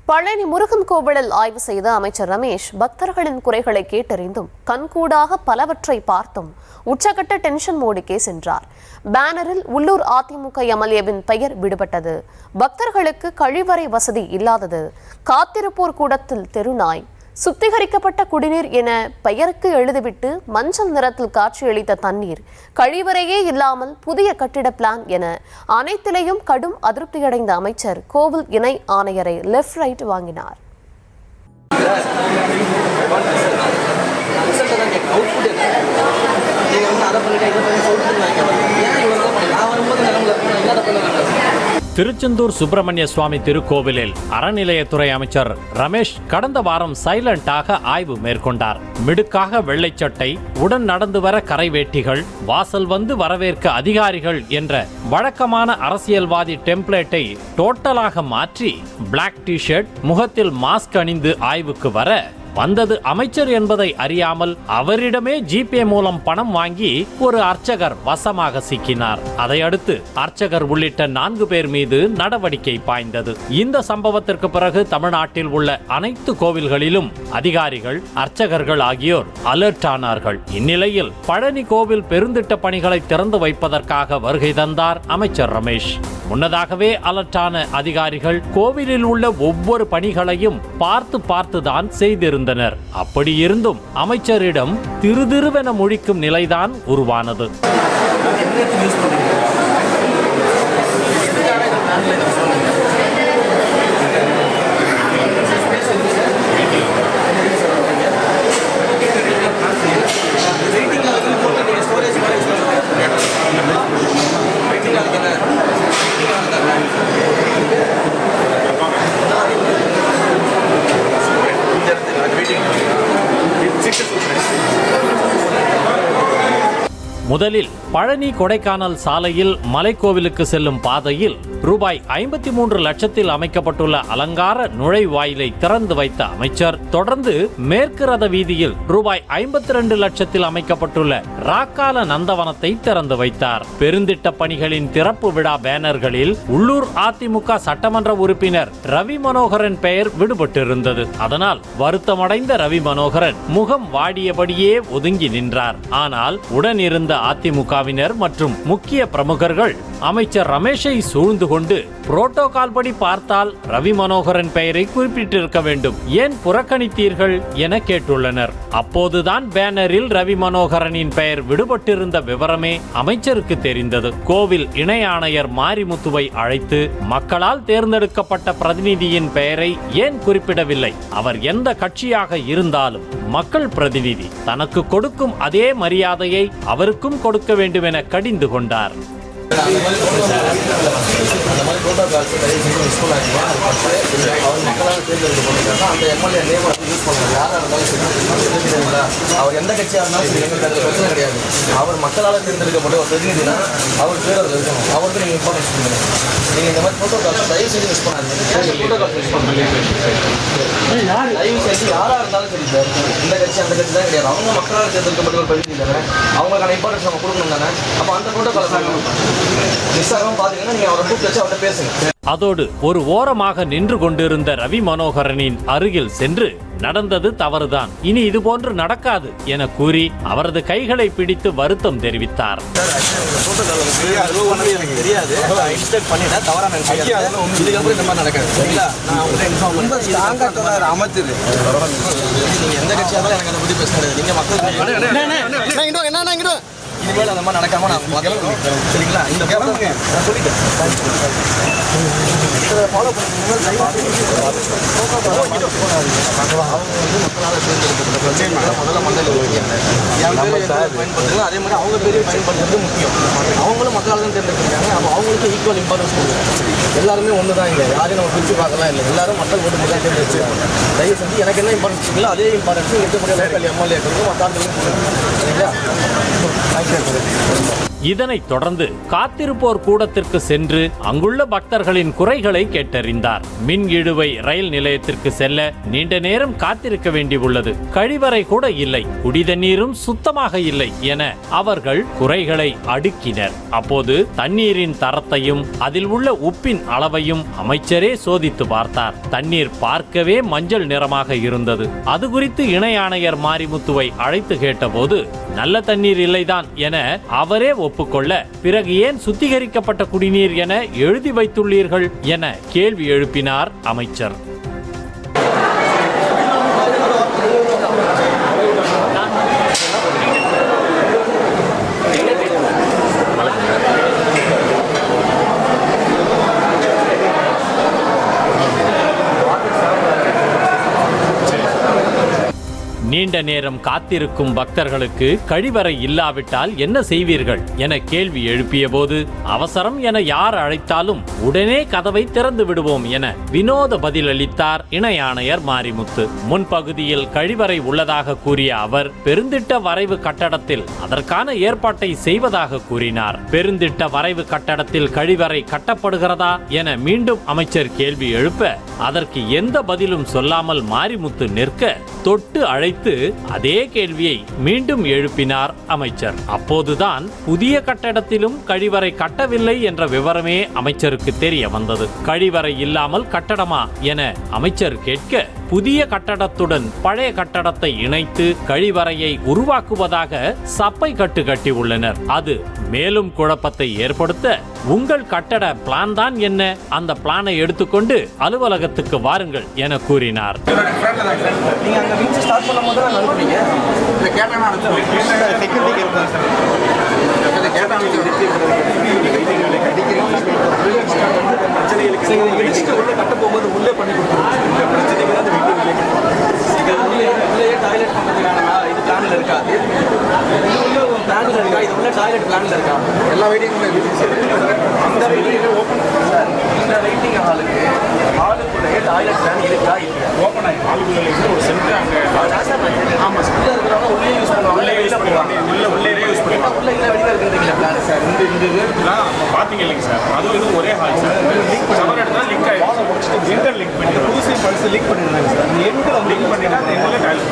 பழனி முருகன் கோவிலில் ஆய்வு செய்த அமைச்சர் ரமேஷ் பக்தர்களின் குறைகளை கேட்டறிந்தும் கண்கூடாக பலவற்றை பார்த்தும் உச்சகட்ட டென்ஷன் மோடுக்கே சென்றார். பேனரில் உள்ளூர் அதிமுக எம்எல்ஏவின் பெயர் விடுபட்டது. பக்தர்களுக்கு கழிவறை வசதி இல்லாதது, காத்திருப்போர் கூடத்தில் தெருநாய், சுத்திகரிக்கப்பட்ட குடிநீர் என பெயருக்கு எழுதிவிட்டு மஞ்சள் நிறத்தில் காட்சியளித்த தண்ணீர், கழிவறையே இல்லாமல் புதிய கட்டிட பிளான் என அனைத்திலையும் கடும் அதிருப்தியடைந்த அமைச்சர் கோவில் இணை ஆணையரை லெஃப்ட் ரைட் வாங்கினார். திருச்செந்தூர் சுப்பிரமணிய சுவாமி திருக்கோவிலில் அறநிலையத்துறை அமைச்சர் ரமேஷ் கடந்த வாரம் சைலண்டாக ஆய்வு மேற்கொண்டார். மிடுக்காக வெள்ளைச்சட்டை, உடன் நடந்து வர கரைவேட்டிகள், வாசல் வந்து வரவேற்க அதிகாரிகள் என்ற வழக்கமான அரசியல்வாதி டெம்ப்ளேட்டை டோட்டலாக மாற்றி பிளாக் டி ஷர்ட், முகத்தில் மாஸ்க் அணிந்து ஆய்வுக்கு வர வந்தது அமைச்சர் என்பதை அறியாமல் அவரிடமே ஜிபே மூலம் பணம் வாங்கி ஒரு அர்ச்சகர் வசமாக சிக்கினார். அதையடுத்து அர்ச்சகர் உள்ளிட்ட 4 பேர் மீது நடவடிக்கை பாய்ந்தது. இந்த சம்பவத்திற்கு பிறகு தமிழ்நாட்டில் உள்ள அனைத்து கோவில்களிலும் அதிகாரிகள், அர்ச்சகர்கள் ஆகியோர் அலர்ட் ஆனார்கள். இந்நிலையில் பழனி கோவில் பெருந்திட்ட பணிகளை திறந்து வைப்பதற்காக வருகை தந்தார் அமைச்சர் ரமேஷ். முன்னதாகவே அலர்ட்டான அதிகாரிகள் கோவிலில் உள்ள ஒவ்வொரு பணிகளையும் பார்த்துதான் செய்திருந்தனர். அப்படி இருந்தும் அமைச்சரிடம் திருதிருவென முழிக்கும் நிலைதான் உருவானது. முதலில் பழனி கொடைக்கானல் சாலையில் மலைக்கோவிலுக்கு செல்லும் பாதையில் ரூபாய் 53 லட்சத்தில் அமைக்கப்பட்டுள்ள அலங்கார நுழைவாயிலை திறந்து வைத்த அமைச்சர் தொடர்ந்து மேற்கு ரத வீதியில் ரூபாய் 52 லட்சத்தில் அமைக்கப்பட்டுள்ள ராக்கால நந்தவனத்தை திறந்து வைத்தார். பெருந்திட்ட பணிகளின் திறப்பு விழா பேனர்களில் உள்ளூர் அதிமுக சட்டமன்ற உறுப்பினர் ரவி மனோகரன் பெயர் விடுபட்டிருந்தது. அதனால் வருத்தமடைந்த ரவி மனோகரன் முகம் வாடியபடியே ஒதுங்கி நின்றார். ஆனால் உடன் இருந்த அதிமுகவினர் மற்றும் முக்கிய பிரமுகர்கள் அமைச்சர் ரமேஷை சூழ்ந்து கொண்டு புரோட்டோகால் படி பார்த்தால் ரவி மனோகரன் பெயரை குறிப்பிட்டிருக்க வேண்டும், ஏன் புறக்கணித்தீர்கள் என கேட்டுள்ளனர். அப்போதுதான் பேனரில் ரவி மனோகரனின் பெயர் விடுபட்டிருந்த விவரமே அமைச்சருக்கு தெரிந்தது. கோவில் இணை ஆணையர் மாரிமுத்துவை அழைத்து மக்களால் தேர்ந்தெடுக்கப்பட்ட பிரதிநிதியின் பெயரை ஏன் குறிப்பிடவில்லை, அவர் எந்த கட்சியாக இருந்தாலும் மக்கள் பிரதிநிதி, தனக்கு கொடுக்கும் அதே மரியாதையை அவருக்கும் கொடுக்க வேண்டும் என கடிந்து கொண்டார். அவர் எந்த கட்சியாக இருந்தாலும் சரி, எங்களுக்கு அதில் பிரச்சனை கிடையாது. அவர் மக்களால் தேர்ந்தெடுக்கப்பட்ட ஒரு பிரதிநிதினா அவர் பேர் அதில் இருக்கணும். அவருக்கு நீங்கள் இம்பார்ட்டன்ஸ் கொடுங்க. நீங்கள் இந்த மாதிரி ஃபோட்டோ கால்ஸ் தயவு செய்து மிஸ் பண்ணாதீங்க. ஃபோட்டோ கால்ஸ் மிஸ் பண்ணுறீங்க. தயவு செய்து யாராக இருந்தாலும் சரி சார், இந்த கட்சி அந்த கட்சி தான் கிடையாது. அவங்க மக்களால் தேர்ந்தெடுக்கப்பட்ட ஒரு பிரதிநிதி தானே, அவங்களுக்கான இம்பார்ட்டன்ஸ் நம்ம கொடுக்கணும் தானே. அப்போ அந்த ஃபோட்டோ கால்ஸ் மிஸ் ஆகாமல் பார்த்தீங்கன்னா நீங்கள் அவரை கூப்பிட்டு வச்சு அவர்கிட்ட பேசுங்க. அதோடு ஒரு ஓரமாக நின்று கொண்டிருந்த ரவி மனோகரனின் அருகில் சென்று நடந்தது தவறுதான், இனி இது போன்று நடக்காது என கூறி அவரது கைகளை பிடித்து வருத்தம் தெரிவித்தார். இனிமேல் அந்த மாதிரி நடக்காம நான் சரிங்களா, இந்த சொல்லிட்டேன் ஃபாலோ பண்ணி மக்களால் தேர்ந்தெடுக்கப்பட்ட முதல்ல மண்டல பயன்படுத்துங்க. அதே மாதிரி அவங்க பேரையும் பயன்படுத்துறது முக்கியம். அவங்களும் மக்களால் தான் தேர்ந்தெடுக்கிறாங்க. அப்போ அவங்களுக்கு ஈக்குவல் இம்பார்ட்டன்ஸ் கொடுக்குறாங்க. எல்லாருமே ஒன்று தான், இல்லை யாரையும் நம்ம பிரித்து பார்க்கலாம் இல்லை, எல்லாரும் மக்கள் ஓட்டு மட்டும் தேர்ந்தெடுத்து தயவு செஞ்சு எனக்கு என்ன இம்பார்ட்டன்ஸ் இருக்குல்ல அதே இம்பார்ட்டன்ஸ் இருக்கக்கூடிய லோக்கல் எம்எல்ஏக்களுக்கும் மற்ற ஆட்களுக்கும் கொடுக்குறாங்க. சரிங்களா? இதனைத் தொடர்ந்து காத்திருப்போர் கூடத்திற்கு சென்று அங்குள்ள பக்தர்களின் குறைகளை கேட்டறிந்தார். மின் இழுவை ரயில் நிலையத்திற்கு செல்ல நீண்ட நேரம் காத்திருக்க வேண்டியுள்ளது, கழிவறை கூட இல்லை, குடிதண்ணீரும் சுத்தமாக இல்லை என அவர்கள் குறைகளை அடுக்கினர். அப்போது தண்ணீரின் தரத்தையும் அதில் உள்ள உப்பின் அளவையும் அமைச்சரே சோதித்து பார்த்தார். தண்ணீர் பார்க்கவே மஞ்சள் நிறமாக இருந்தது. அது குறித்து இணை ஆணையர் மாரிமுத்துவை அழைத்து கேட்டபோது நல்ல தண்ணீர் இல்லைதான் என அவரே ஒப்புக்கொள்ள, பிறகு ஏன் சுத்திகரிக்கப்பட்ட குடிநீர் என எழுதி வைத்துள்ளீர்கள் என கேள்வி எழுப்பினார் அமைச்சர். நீண்ட நேரம் காத்திருக்கும் பக்தர்களுக்கு கழிவறை இல்லாவிட்டால் என்ன செய்வீர்கள் என கேள்வி எழுப்பிய போது, அவசரம் என யார் அழைத்தாலும் உடனே கதவை திறந்து விடுவோம் என வினோத பதிலளித்தார் இணை ஆணையர் மாரிமுத்து. முன்பகுதியில் கழிவறை உள்ளதாக கூறிய அவர் பெருந்திட்ட வரைவு கட்டடத்தில் அதற்கான ஏற்பாட்டை செய்வதாக கூறினார். பெருந்திட்ட வரைவு கட்டடத்தில் கழிவறை கட்டப்படுகிறதா என மீண்டும் அமைச்சர் கேள்வி எழுப்ப, அதற்கு எந்த பதிலும் சொல்லாமல் மாரிமுத்து நிற்க தொட்டு அழைத்து அதே கேள்வியை மீண்டும் எழுப்பினார் அமைச்சர். அப்போதுதான் புதிய கட்டடத்திலும் கழிவறை கட்டவில்லை என்ற விவரமே அமைச்சருக்கு தெரிய வந்தது. கழிவறை இல்லாமல் கட்டடமா என அமைச்சர் கேட்க, புதிய கட்டடத்துடன் பழைய கட்டடத்தை இணைத்து கழிவறையை உருவாக்குவதாக சப்பை கட்டு கட்டி உள்ளனர். அது மேலும் குழப்பத்தை ஏற்படுத்த, உங்கள் கட்டட பிளான் தான் என்ன, அந்த பிளானை எடுத்துக்கொண்டு அலுவலகத்துக்கு வாருங்கள் என கூறினார். எல்லா வெயிட்டிங் அந்த வெயிட்டிங் ஓப்பன் சார், இந்த வெயிட்டிங் ஹாலுக்கு ஹாலுக்குள்ளே டாய்லெட் பிளான் இருக்கா இல்லையா? ஓப்பன் ஆகி ஹாலுக்குள்ளே ஒரு சென்டர் அங்கே ஆமாம் சார், உள்ளே இருக்கிறவங்க உள்ளே யூஸ் பண்ணுவாங்க, உள்ளே யூஸ் பண்ணுவாங்க, உள்ளே யூஸ் பண்ணுவாங்க, உள்ளே இல்லை வெளியில் இருக்கிறதுங்களா பிளான் சார்? இந்த இதுலாம் பார்த்தீங்க இல்லைங்க சார், அதுவும் இது ஒரே ஹால் சார். லிங்க் சவர் எடுத்தால் லிங்க் ஆகிடும், முடிச்சுட்டு எங்கே லிங்க் பண்ணி புதுசு பழசு லிங்க் பண்ணிடுறாங்க சார். அந்த எண்களை லிங்க் பண்ணினா அந்த எண்ணில் டாய்லெட்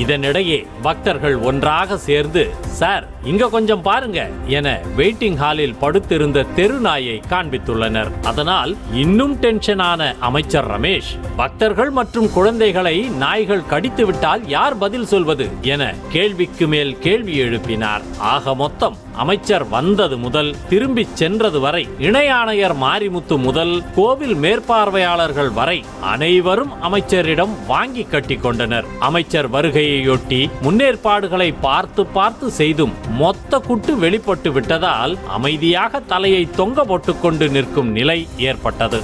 இதனிடையே பக்தர்கள் ஒன்றாக சேர்ந்து, சார் இங்க கொஞ்சம் பாருங்க என வெயிட்டிங் ஹாலில் படுத்திருந்த தெரு நாயை காண்பித்துள்ளனர். அதனால் இன்னும் டென்ஷனான அமைச்சர் ரமேஷ், பக்தர்கள் மற்றும் குழந்தைகளை நாய்கள் கடித்து விட்டால் யார் பதில் சொல்வது என கேள்விக்கு மேல் கேள்வி எழுப்பினார். ஆக மொத்தம் அமைச்சர் வந்தது முதல் திரும்பி சென்றது வரை, இணை ஆணையர் மாரிமுத்து முதல் கோவில் மேற்பார்வையாளர்கள் வரை அனைவரும் அமைச்சரிடம் வாங்கி கட்டி கொண்டனர். அமைச்சர் வருகையொட்டி முன்னேற்பாடுகளை பார்த்து பார்த்து செய்தும் மொத்த குட்டு வெளிப்பட்டு விட்டதால் அமைதியாக தலையை தொங்க போட்டுக்கொண்டு நிற்கும் நிலை ஏற்பட்டது.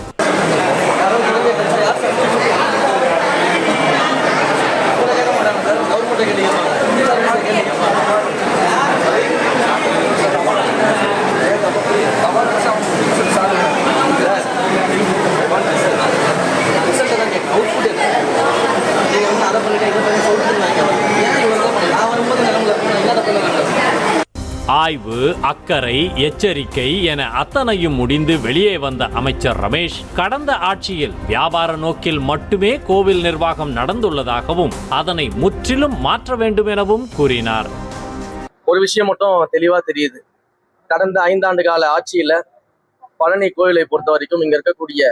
ஆய்வு, அக்கறை, எச்சரிக்கை என அத்தனையும் முடிந்து வெளியே வந்த அமைச்சர் ரமேஷ், கடந்த ஆட்சியில் வியாபார நோக்கில் மட்டுமே கோவில் நிர்வாகம் நடந்துள்ளதாகவும் அதனை முற்றிலும் மாற்ற வேண்டும் எனவும் கூறினார். ஒரு விஷயம் மட்டும் தெளிவா தெரியுது, கடந்த 5 ஆண்டு கால ஆட்சியில பழனி கோயிலை பொறுத்த வரைக்கும் இங்க இருக்கக்கூடிய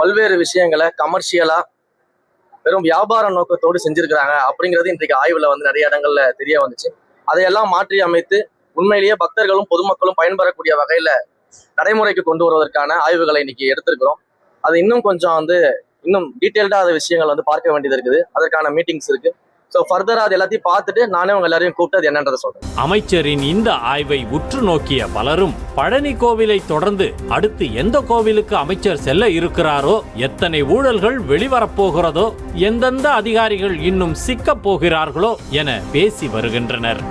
பல்வேறு விஷயங்களை கமர்ஷியலா வெறும் வியாபார நோக்கத்தோடு செஞ்சிருக்கிறாங்க அப்படிங்கிறது இன்றைக்கு ஆய்வுல நிறைய இடங்கள்ல தெரிய வந்துச்சு. அதையெல்லாம் மாற்றி அமைத்து உண்மையிலேயே பக்தர்களும் பொதுமக்களும் பயன்பெறக்கூடிய வகையில நடைமுறைக்கு கொண்டு வருவதற்கான ஆய்வுகளை இன்னைக்கு எடுத்திருக்கிறோம். அது இன்னும் கொஞ்சம் இன்னும் டீட்டெயில்டா அந்த விஷயங்கள் பார்க்க வேண்டியது இருக்குது. அதற்கான மீட்டிங்ஸ் இருக்கு. ஸோ ஃபர்தரா அது எல்லாத்தையும் பார்த்துட்டு நானே உங்க எல்லாரையும் கூப்பிட்டு அது என்னன்றதை சொல்றேன். அமைச்சரின் இந்த ஆய்வை உற்று நோக்கிய பலரும் பழனி கோவிலை தொடர்ந்து அடுத்து எந்த கோவிலுக்கு அமைச்சர் செல்ல இருக்கிறாரோ, எத்தனை ஊழல்கள் வெளிவரப்போகிறதோ, எந்தெந்த அதிகாரிகள் இன்னும் சிக்கப் போகிறார்களோ என பேசி வருகின்றனர்.